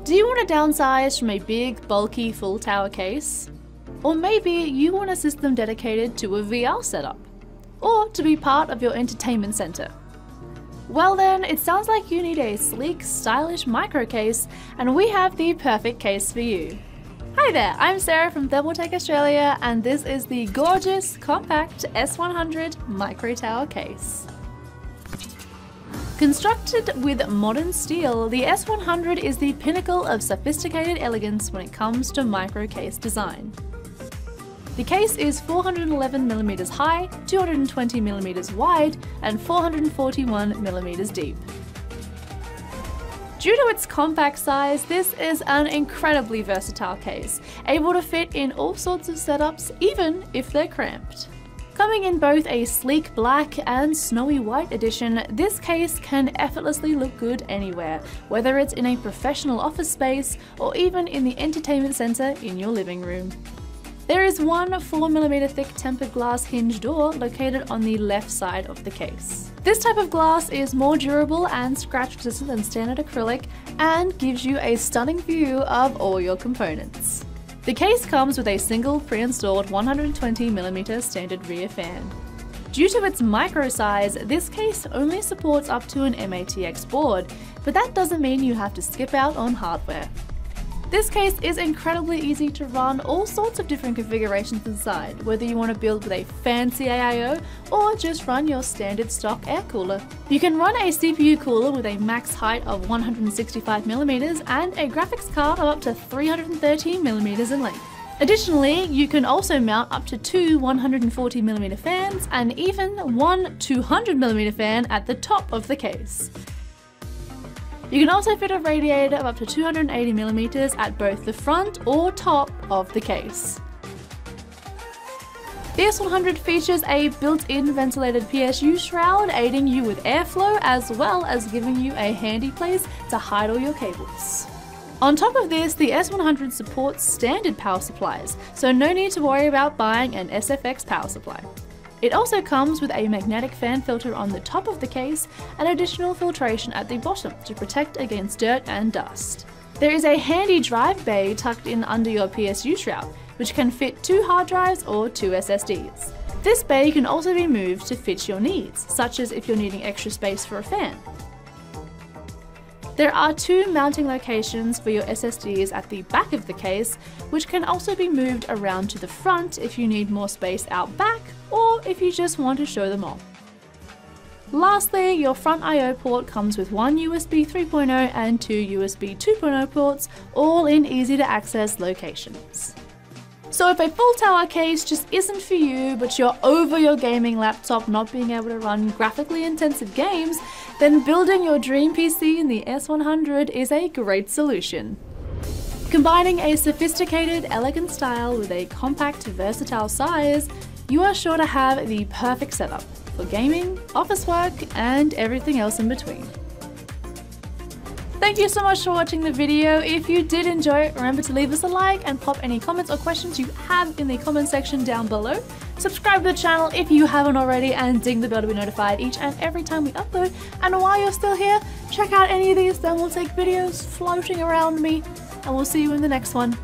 Do you want to downsize from a big, bulky, full tower case? Or maybe you want a system dedicated to a VR setup? Or to be part of your entertainment center? Well then, it sounds like you need a sleek, stylish micro case, and we have the perfect case for you. Hi there, I'm Sarah from Thermaltech Australia, and this is the gorgeous, compact S100 micro tower case. Constructed with modern steel, the S100 is the pinnacle of sophisticated elegance when it comes to micro case design. The case is 411mm high, 220mm wide, and 441mm deep. Due to its compact size, this is an incredibly versatile case, able to fit in all sorts of setups, even if they're cramped. Coming in both a sleek black and snowy white edition, this case can effortlessly look good anywhere, whether it's in a professional office space or even in the entertainment center in your living room. There is one 4mm thick tempered glass hinge door located on the left side of the case. This type of glass is more durable and scratch resistant than standard acrylic and gives you a stunning view of all your components. The case comes with a single pre-installed 120mm standard rear fan. Due to its micro size, this case only supports up to an MATX board, but that doesn't mean you have to skip out on hardware. This case is incredibly easy to run all sorts of different configurations inside, whether you want to build with a fancy AIO or just run your standard stock air cooler. You can run a CPU cooler with a max height of 165mm and a graphics card of up to 313mm in length. Additionally, you can also mount up to two 140mm fans and even one 200mm fan at the top of the case. You can also fit a radiator of up to 280mm at both the front or top of the case. The S100 features a built-in ventilated PSU shroud aiding you with airflow as well as giving you a handy place to hide all your cables. On top of this, the S100 supports standard power supplies, so no need to worry about buying an SFX power supply. It also comes with a magnetic fan filter on the top of the case and additional filtration at the bottom to protect against dirt and dust. There is a handy drive bay tucked in under your PSU shroud, which can fit 2 hard drives or 2 SSDs. This bay can also be moved to fit your needs, such as if you're needing extra space for a fan. There are 2 mounting locations for your SSDs at the back of the case, which can also be moved around to the front if you need more space out back or if you just want to show them off. Lastly, your front I/O port comes with 1 USB 3.0 and 2 USB 2.0 ports, all in easy to access locations. So if a full tower case just isn't for you, but you're over your gaming laptop not being able to run graphically intensive games, then building your dream PC in the S100 is a great solution. Combining a sophisticated, elegant style with a compact, versatile size, you are sure to have the perfect setup for gaming, office work, and everything else in between. Thank you so much for watching the video. If you did enjoy it, remember to leave us a like and pop any comments or questions you have in the comment section down below. Subscribe to the channel if you haven't already and ding the bell to be notified each and every time we upload. And while you're still here, check out any of these Thermaltech videos floating around me, and we'll see you in the next one.